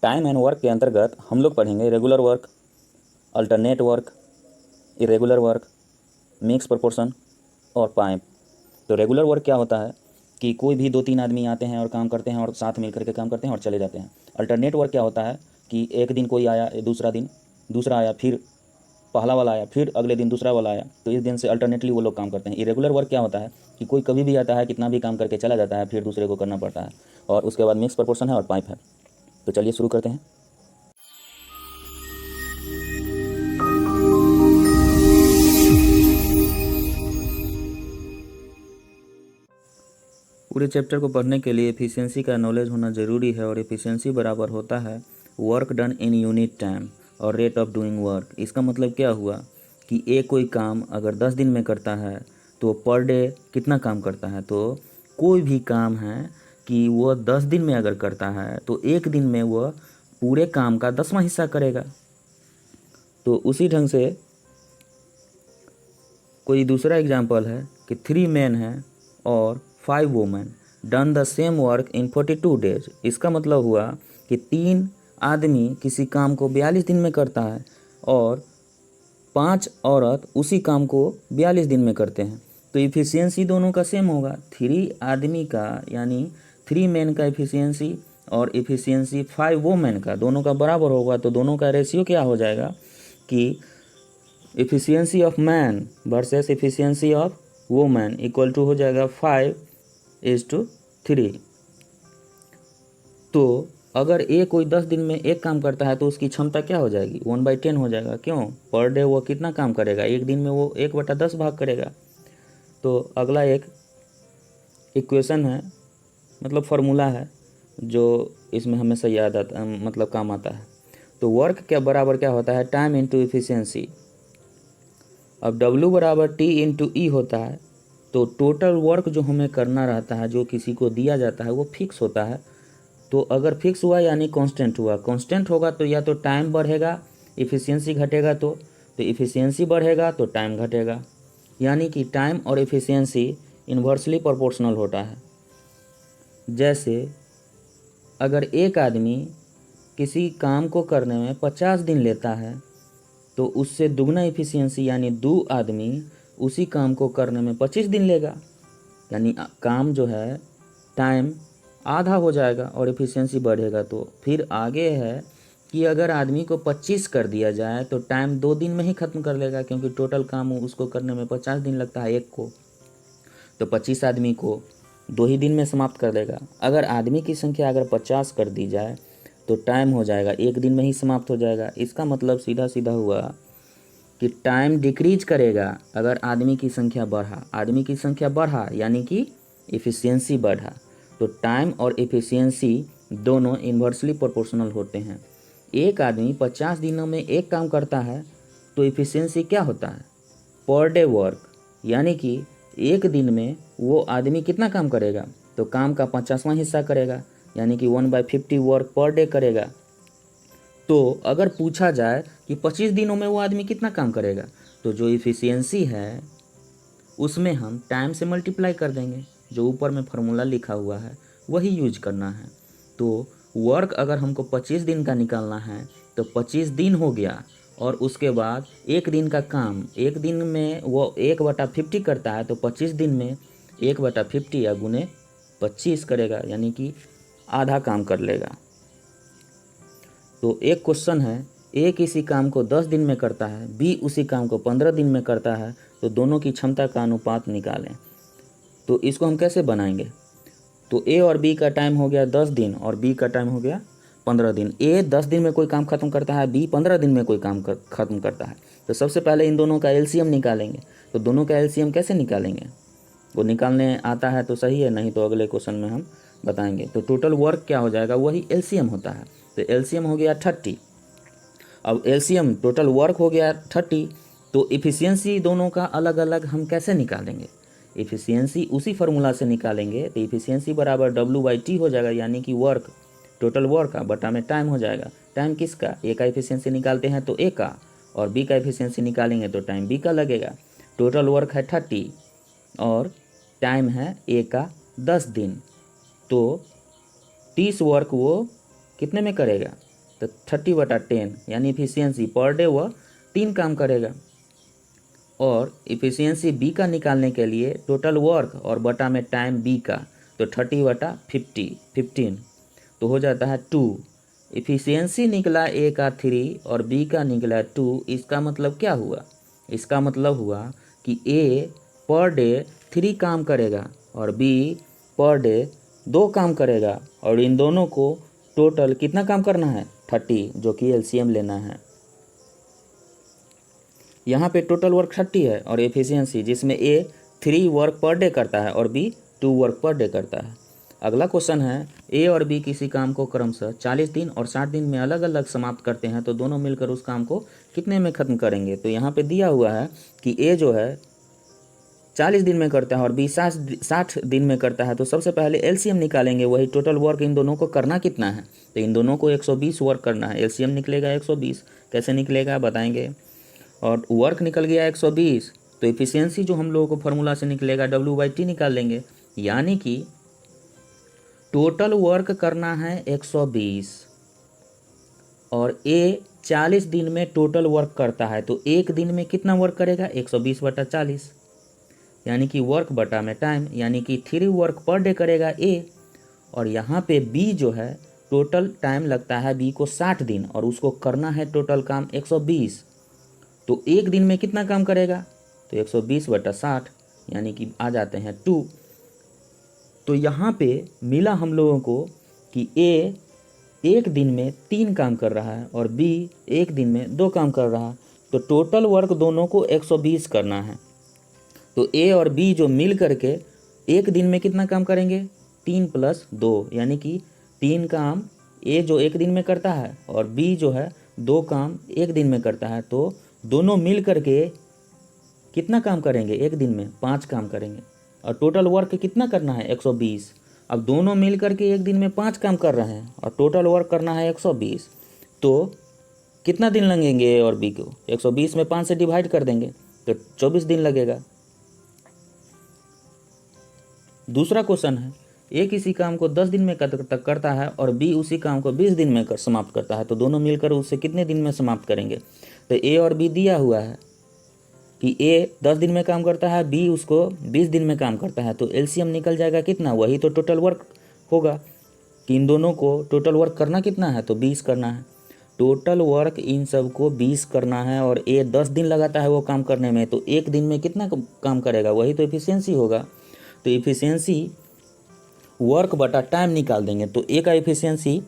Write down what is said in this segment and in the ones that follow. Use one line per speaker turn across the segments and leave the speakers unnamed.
Time and work के अंतर्गत हम लोग पढ़ेंगे regular work, alternate work, irregular work, mix proportion और पाइप। तो रेगुलर वर्क क्या होता है कि कोई भी 2-3 आदमी आते हैं और काम करते हैं और साथ मिल करके काम करते हैं और चले जाते हैं। अल्टरनेट वर्क क्या होता है कि एक दिन कोई आया, दूसरा दिन दूसरा आया, फिर पहला वाला आया, फिर अगले दिन दूसरा वाला आया, तो इस दिन से अल्टरनेटली वो लोग काम करते हैं। इरेगुलर वर्क क्या होता है कि कोई कभी भी आता है, कितना भी काम करके चला जाता है, फिर दूसरे को करना पड़ता है। और उसके बाद मिक्स प्रोपोर्शन है और पाइप है। तो चलिए शुरू करते हैं। पूरे चैप्टर को पढ़ने के लिए एफिशिएंसी का नॉलेज होना ज़रूरी है, और एफिशिएंसी बराबर होता है work done in unit time और रेट ऑफ डूइंग वर्क। इसका मतलब क्या हुआ कि एक कोई काम अगर 10 दिन में करता है तो पर डे कितना काम करता है। तो कोई भी काम है कि वह 10 दिन में अगर करता है तो एक दिन में वह पूरे काम का 10वां हिस्सा करेगा। तो उसी ढंग से कोई दूसरा एग्जाम्पल है कि 3 men हैं और 5 women done the same work in 42 days। इसका मतलब हुआ कि 3 आदमी किसी काम को 42 दिन में करता है और 5 औरत उसी काम को 42 दिन में करते हैं। तो इफ़िशियंसी दोनों का सेम होगा। 3 आदमी का यानी 3 men का इफ़िशियंसी और इफ़िशियंसी 5 वोमेन का दोनों का बराबर होगा। तो दोनों का रेशियो क्या हो जाएगा कि efficiency of man versus efficiency of women equal to हो जाएगा 5:3। तो अगर एक कोई 10 दिन में एक काम करता है तो उसकी क्षमता क्या हो जाएगी, 1/10 हो जाएगा। क्यों? पर डे वो कितना काम करेगा, एक दिन में वो 1/10 भाग करेगा। तो अगला एक इक्वेशन है, मतलब फार्मूला है, जो इसमें हमेशा याद आता, मतलब काम आता है। तो वर्क क्या बराबर क्या होता है, टाइम इंटू इफ़िशियंसी। अब W बराबर T इंटू ई होता है। तो टोटल वर्क जो हमें करना रहता है, जो किसी को दिया जाता है, वो फिक्स होता है। तो अगर फिक्स हुआ यानी कांस्टेंट हुआ। कांस्टेंट होगा तो या तो टाइम बढ़ेगा, इफ़िशियंसी घटेगा। तो इफ़िशियंसी बढ़ेगा तो टाइम घटेगा। यानी कि टाइम और इफ़िशियंसी इन्वर्सली प्रोपोर्शनल होता है। जैसे अगर एक आदमी किसी काम को करने में 50 दिन लेता है तो उससे दुगना इफ़िशियंसी यानी 2 आदमी उसी काम को करने में 25 दिन लेगा। यानी काम जो है टाइम आधा हो जाएगा और इफ़िशियंसी बढ़ेगा। तो फिर आगे है कि अगर आदमी को 25 कर दिया जाए तो टाइम 2 दिन में ही ख़त्म कर लेगा, क्योंकि टोटल काम उसको करने में 50 दिन लगता है एक को। तो 25 आदमी को 2 ही दिन में समाप्त कर देगा। अगर आदमी की संख्या अगर 50 कर दी जाए तो टाइम हो जाएगा 1 दिन में ही समाप्त हो जाएगा। इसका मतलब सीधा सीधा हुआ कि टाइम डिक्रीज करेगा अगर आदमी की संख्या बढ़ा। आदमी की संख्या बढ़ा यानी कि इफ़िशियंसी बढ़ा। तो टाइम और इफ़िशियंसी दोनों इन्वर्सली प्रोपोर्शनल होते हैं। एक आदमी 50 दिनों में एक काम करता है तो इफ़िशियंसी क्या होता है, पर डे वर्क। यानी कि एक दिन में वो आदमी कितना काम करेगा, तो काम का 50वां हिस्सा करेगा, यानी कि 1/50 वर्क पर डे करेगा। तो अगर पूछा जाए कि 25 दिनों में वो आदमी कितना काम करेगा, तो जो इफ़िशियंसी है उसमें हम टाइम से मल्टीप्लाई कर देंगे। जो ऊपर में फार्मूला लिखा हुआ है वही यूज करना है। तो वर्क अगर हमको 25 दिन का निकालना है तो 25 दिन हो गया, और उसके बाद एक दिन का काम, एक दिन में वो 1/50 करता है, तो 25 दिन में 1/50 या गुने 25 करेगा, यानी कि आधा काम कर लेगा। तो एक क्वेश्चन है, ए किसी काम को 10 दिन में करता है, बी उसी काम को 15 दिन में करता है, तो दोनों की क्षमता का अनुपात निकालें। तो इसको हम कैसे बनाएंगे, तो ए और बी का टाइम हो गया 10 दिन और बी का टाइम हो गया 15 दिन। ए 10 दिन में कोई काम ख़त्म करता है, बी 15 दिन में कोई काम ख़त्म करता है। तो सबसे पहले इन दोनों का एलसीएम निकालेंगे। तो दोनों का एलसीएम कैसे निकालेंगे, वो निकालने आता है तो सही है, नहीं तो अगले क्वेश्चन में हम बताएंगे। तो टोटल वर्क क्या हो जाएगा, वही एलसीएम होता है। तो एलसीएम हो गया 30। अब एलसीएम टोटल वर्क हो गया 30, तो इफ़िशियंसी दोनों का अलग अलग हम कैसे निकालेंगे, इफ़िशियंसी उसी फार्मूला से निकालेंगे। तो इफ़िशियंसी बराबर W/T हो जाएगा, यानी कि वर्क, टोटल वर्क का बटा में टाइम हो जाएगा। टाइम किसका, ए का इफ़िशियंसी निकालते हैं तो ए का, और बी का इफ़िशियंसी निकालेंगे तो टाइम बी का लगेगा। टोटल वर्क है 30 और टाइम है ए का 10 दिन। तो 30 वर्क वो कितने में करेगा, तो 30/10 यानी इफिशियंसी पर डे वह 3 काम करेगा। और इफिशियंसी बी का निकालने के लिए टोटल वर्क और बटा में टाइम बी का, तो 30/15 तो हो जाता है 2। इफिशियंसी निकला ए का 3 और बी का निकला 2। इसका मतलब क्या हुआ? इसका मतलब हुआ कि ए पर डे 3 काम करेगा और बी पर डे 2 काम करेगा, और इन दोनों को टोटल कितना काम करना है? 30, जो कि एलसीएम लेना है। यहाँ पे टोटल वर्क 30 है और एफिशिएंसी जिसमें ए 3 वर्क पर डे करता है और बी 2 वर्क पर डे करता है। अगला क्वेश्चन है, ए और बी किसी काम को क्रमशः 40 दिन और 60 दिन में अलग अलग समाप्त करते हैं, तो दोनों मिलकर उस काम को कितने में ख़त्म करेंगे? तो यहाँ पे दिया हुआ है कि ए जो है 40 दिन में करता है और बी 60 दिन में करता है, तो सबसे पहले एलसीएम निकालेंगे, वही टोटल वर्क इन दोनों को करना कितना है? तो इन दोनों को 120 वर्क करना है। एलसीएम निकलेगा 120, कैसे निकलेगा बताएंगे। और वर्क निकल गया 120, तो इफिशियंसी जो हम लोगों को फार्मूला से निकलेगा W/T निकाल लेंगे, यानी कि टोटल वर्क करना है 120 और ए 40 दिन में टोटल वर्क करता है, तो एक दिन में कितना वर्क करेगा? 120/40, यानी कि वर्क बटा में टाइम, यानी कि 3 वर्क पर डे करेगा ए। और यहाँ पे बी जो है टोटल टाइम लगता है बी को 60 दिन और उसको करना है टोटल काम 120, तो एक दिन में कितना काम करेगा? तो 120/60, यानी कि आ जाते हैं 2। तो यहाँ पे मिला हम लोगों को कि ए एक दिन में 3 काम कर रहा है और बी एक दिन में 2 काम कर रहा है, तो टोटल वर्क दोनों को 120 करना है। तो ए और बी जो मिल करके एक दिन में कितना काम करेंगे? 3 + 2, यानी कि 3 काम ए जो एक दिन में करता है और बी जो है 2 काम एक दिन में करता है, तो दोनों मिल करके कितना काम करेंगे? एक दिन में 5 काम करेंगे। और टोटल वर्क कितना करना है? 120। अब दोनों मिल करके एक दिन में 5 काम कर रहे हैं और टोटल वर्क करना है 120, तो कितना दिन लगेंगे ए और बी को? 120 में 5 से डिवाइड कर देंगे तो 24 दिन लगेगा। दूसरा क्वेश्चन है, ए किसी काम को 10 दिन में तक करता है और बी उसी काम को 20 दिन में समाप्त करता है, तो दोनों मिलकर उससे कितने दिन में समाप्त करेंगे? तो ए और बी दिया हुआ है कि ए 10 दिन में काम करता है, बी उसको 20 दिन में काम करता है, तो एलसीएम निकल जाएगा कितना? वही तो टोटल वर्क होगा कि इन दोनों को टोटल वर्क करना कितना है? तो 20 करना है। टोटल वर्क इन सब को 20 करना है और ए 10 दिन लगाता है वो काम करने में, तो एक दिन में कितना काम करेगा? वही तो इफिशियंसी होगा। तो इफिशियंसी वर्क बटा टाइम निकाल देंगे, तो ए का इफिशियंसी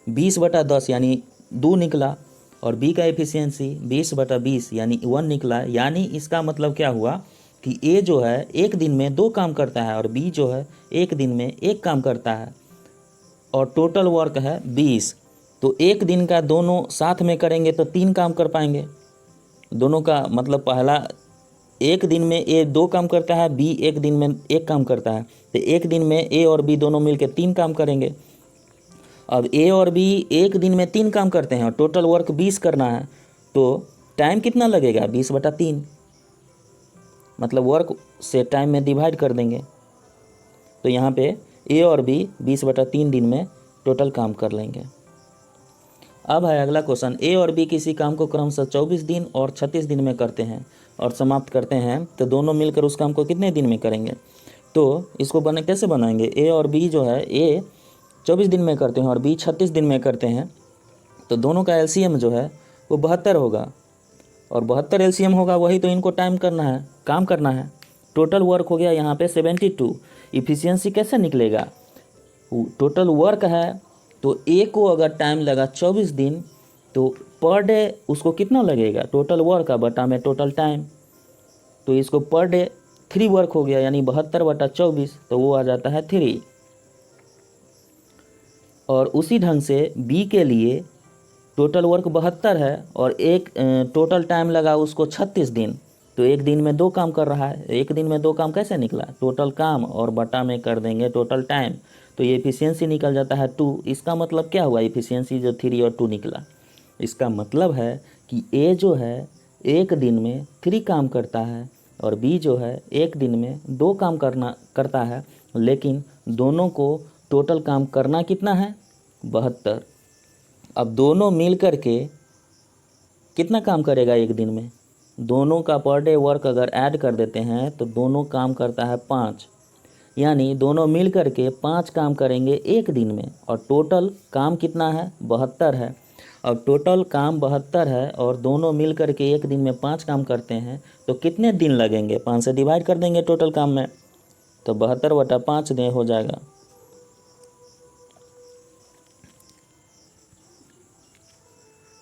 20/10 यानी 2 निकला और बी का एफिशिएंसी 20/20 यानी 1 निकला। यानी इसका मतलब क्या हुआ कि ए जो है एक दिन में 2 काम करता है और बी जो है एक दिन में 1 काम करता है और टोटल वर्क है 20। तो एक दिन का दोनों साथ में करेंगे तो 3 काम कर पाएंगे दोनों का, मतलब पहला एक दिन में ए 2 काम करता है, बी एक दिन में 1 काम करता है, तो एक दिन में ए और बी दोनों मिलकर 3 काम करेंगे। अब ए और बी एक दिन में 3 काम करते हैं और टोटल वर्क 20 करना है, तो टाइम कितना लगेगा? 20/3, मतलब वर्क से टाइम में डिवाइड कर देंगे, तो यहाँ पे ए और बी 20/3 दिन में टोटल काम कर लेंगे। अब है अगला क्वेश्चन, ए और बी किसी काम को क्रमशः 24 दिन और 36 दिन में करते हैं और समाप्त करते हैं, तो दोनों मिलकर उस काम को कितने दिन में करेंगे? तो इसको कैसे बनाएंगे? ए और बी जो है ए 24 दिन में करते हैं और बी 36 दिन में करते हैं, तो दोनों का एलसीएम जो है वो 72 होगा और 72 एलसीएम होगा, वही तो इनको टाइम करना है, काम करना है। टोटल वर्क हो गया यहाँ पे 72। इफिशियंसी कैसे निकलेगा? टोटल वर्क है तो ए को अगर टाइम लगा 24 दिन, तो पर डे उसको कितना लगेगा? टोटल वर्क का बटा में टोटल टाइम, तो इसको पर डे 3 वर्क हो गया, यानी 72/24, तो वो आ जाता है 3। और उसी ढंग से बी के लिए टोटल वर्क 72 है और एक टोटल टाइम लगा उसको 36 दिन, तो एक दिन में 2 काम कर रहा है। एक दिन में 2 काम कैसे निकला? टोटल काम और बटा में कर देंगे टोटल टाइम, तो ये एफिशिएंसी निकल जाता है 2। इसका मतलब क्या हुआ? एफिशिएंसी जो 3 और 2 निकला, इसका मतलब है कि ए जो है एक दिन में 3 काम करता है और बी जो है एक दिन में 2 काम करता है, लेकिन दोनों को टोटल काम करना कितना है? 72। अब दोनों मिल कर के कितना काम करेगा एक दिन में? दोनों का पर डे वर्क अगर ऐड कर देते हैं तो दोनों काम करता है 5, यानी दोनों मिल कर के 5 काम करेंगे एक दिन में, और टोटल काम कितना है? 72 है। अब टोटल काम 72 है और दोनों मिल कर के एक दिन में 5 काम करते हैं, तो कितने दिन लगेंगे? 5 से डिवाइड कर देंगे टोटल काम में, तो 72/5 दिन हो जाएगा।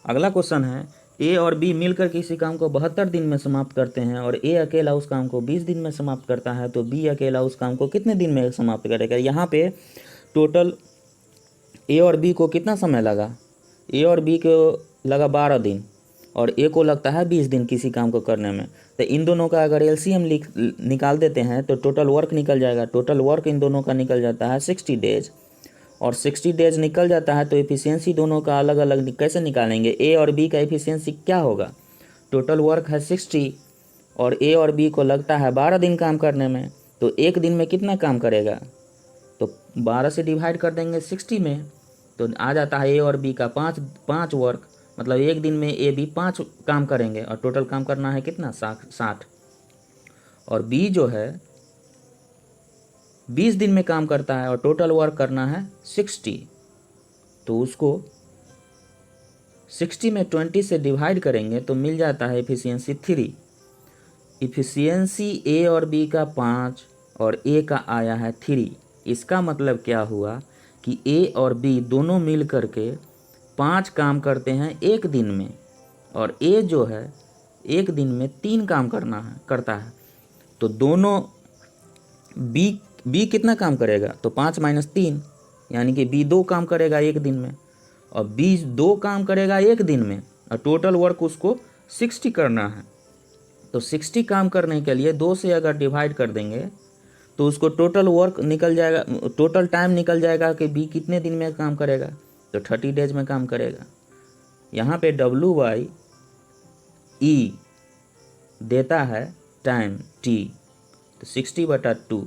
अगला क्वेश्चन है, ए और बी मिलकर किसी काम को 72 दिन में समाप्त करते हैं और ए अकेला उस काम को 20 दिन में समाप्त करता है, तो बी अकेला उस काम को कितने दिन में समाप्त करेगा? यहाँ पे टोटल ए और बी को कितना समय लगा? ए और बी को लगा 12 दिन और ए को लगता है 20 दिन किसी काम को करने में। तो इन दोनों का अगर एलसीएम निकाल देते हैं तो टोटल वर्क निकल जाएगा। टोटल वर्क इन दोनों का निकल जाता है 60 डेज, और 60 डेज निकल जाता है तो एफिशिएंसी दोनों का अलग अलग कैसे निकालेंगे? ए और बी का एफिशिएंसी क्या होगा? टोटल वर्क है 60 और ए और बी को लगता है 12 दिन काम करने में, तो एक दिन में कितना काम करेगा? तो 12 से डिवाइड कर देंगे 60 में, तो आ जाता है ए और बी का 5 वर्क, मतलब एक दिन में ए बी 5 काम करेंगे और टोटल काम करना है कितना? 60। और बी जो है 20 दिन में काम करता है और टोटल वर्क करना है 60, तो उसको 60 में 20 से डिवाइड करेंगे तो मिल जाता है एफिशिएंसी 3। इफिशियंसी ए और बी का 5 और ए का आया है 3। इसका मतलब क्या हुआ कि ए और बी दोनों मिल कर के 5 काम करते हैं एक दिन में, और ए जो है एक दिन में 3 काम करता है। तो दोनों बी कितना काम करेगा? तो 5 - 3, यानी कि बी 2 काम करेगा एक दिन में, और बी 2 काम करेगा एक दिन में, और टोटल वर्क उसको 60 करना है। तो 60 काम करने के लिए 2 से अगर डिवाइड कर देंगे तो उसको टोटल वर्क निकल जाएगा, टोटल टाइम निकल जाएगा कि बी कितने दिन में काम करेगा, तो 30 डेज में काम करेगा। यहाँ पे WYE देता है टाइम T, तो 60/2।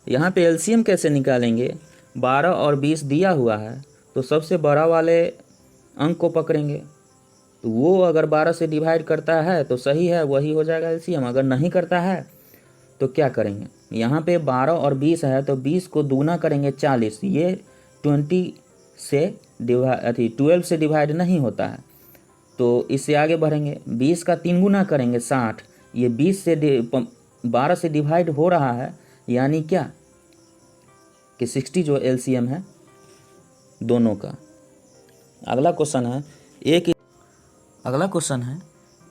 यहाँ पे एलसीएम कैसे निकालेंगे? 12 और 20 दिया हुआ है तो सबसे बड़ा वाले अंक को पकड़ेंगे, तो वो अगर 12 से डिवाइड करता है तो सही है, वही हो जाएगा एलसीएम। अगर नहीं करता है तो क्या करेंगे? यहाँ पे 12 और 20 है तो 20 को दूना करेंगे 40, ये 12 से डिवाइड नहीं होता है, तो इससे आगे बढ़ेंगे। 20 का 3 गुना करेंगे 60, ये 20 से 12 से डिवाइड हो रहा है, यानी क्या कि 60 जो एलसीएम है दोनों का। अगला क्वेश्चन है,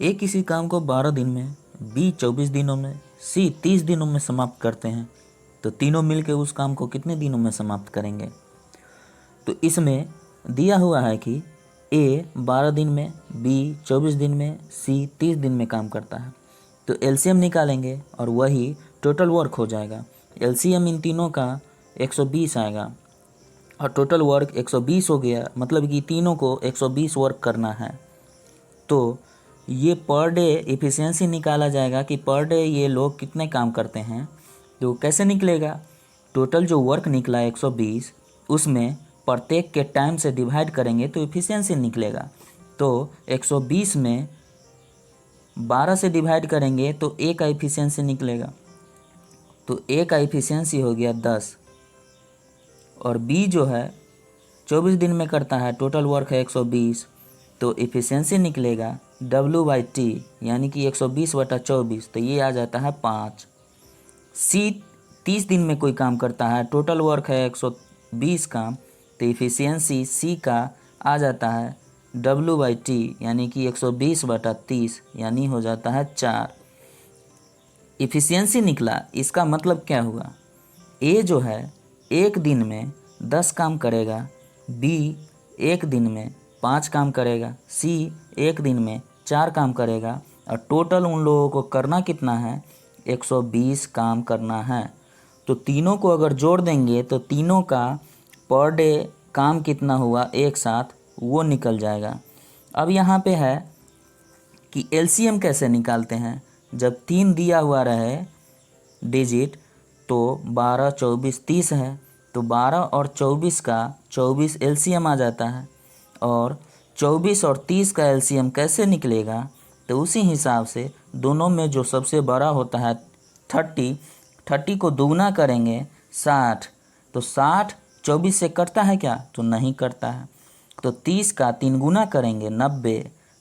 ए किसी काम को 12 दिन में, बी 24 दिनों में, सी 30 दिनों में समाप्त करते हैं, तो तीनों मिलकर उस काम को कितने दिनों में समाप्त करेंगे? तो इसमें दिया हुआ है कि ए 12 दिन में, बी 24 दिन में, सी 30 दिन में काम करता है, तो एलसीएम निकालेंगे और वही टोटल वर्क हो जाएगा। एलसीएम इन तीनों का 120 आएगा और टोटल वर्क 120 हो गया, मतलब कि तीनों को 120 वर्क करना है। तो ये पर डे एफिशिएंसी निकाला जाएगा कि पर डे ये लोग कितने काम करते हैं। तो कैसे निकलेगा? टोटल जो वर्क निकला 120, उसमें प्रत्येक के टाइम से डिवाइड करेंगे तो एफिशिएंसी निकलेगा। तो 120 में 12 से डिवाइड करेंगे तो ए का एफिशिएंसी निकलेगा, तो ए का एफिशिएंसी हो गया 10। और बी जो है 24 दिन में करता है, टोटल वर्क है 120, तो एफिशिएंसी निकलेगा WT, यानी कि 120/24, तो ये आ जाता है 5। सी 30 दिन में कोई काम करता है, टोटल वर्क है 120 का, तो एफिशिएंसी सी का आ जाता है WT, यानी कि 120/30, यानी हो जाता है 4। एफिशिएंसी निकला, इसका मतलब क्या हुआ? ए जो है एक दिन में 10 काम करेगा, बी एक दिन में 5 काम करेगा, सी एक दिन में 4 काम करेगा, और टोटल उन लोगों को करना कितना है? 120 काम करना है। तो तीनों को अगर जोड़ देंगे तो तीनों का पर डे काम कितना हुआ एक साथ, वो निकल जाएगा। अब यहाँ पे है कि एलसीएम कैसे निकालते हैं। जब 3 दिया हुआ रहे डिजिट, तो 12, 24, 30 है, तो 12 और 24 का 24 एलसीएम आ जाता है। और 24 और 30 का एलसीएम कैसे निकलेगा, तो उसी हिसाब से दोनों में जो सबसे बड़ा होता है 30 को दुगना करेंगे 60, तो 60 24 से कटता है क्या, तो नहीं कटता है। तो 30 का 3 गुना करेंगे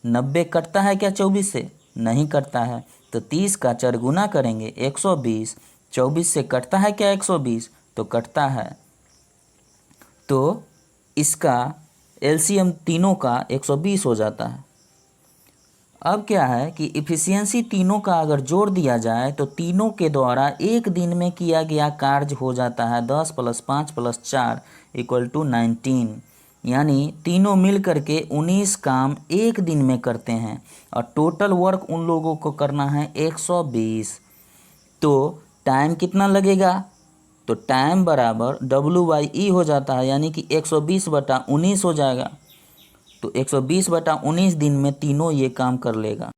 90 कटता है क्या 24 से, नहीं कटता है। तो 30 का 4 गुना करेंगे 120, 24 से कटता है क्या 120, तो कटता है। तो इसका एलसीएम तीनों का 120 हो जाता है। अब क्या है कि इफ़िशियंसी तीनों का अगर जोड़ दिया जाए तो तीनों के द्वारा एक दिन में किया गया कार्य हो जाता है 10 + 5 + 4 = 19, यानी तीनों मिल करके 19 काम एक दिन में करते हैं और टोटल वर्क उन लोगों को करना है 120। तो टाइम कितना लगेगा, तो टाइम बराबर W/E हो जाता है, यानी कि 120/19 हो जाएगा। तो 120/19 दिन में तीनों ये काम कर लेगा।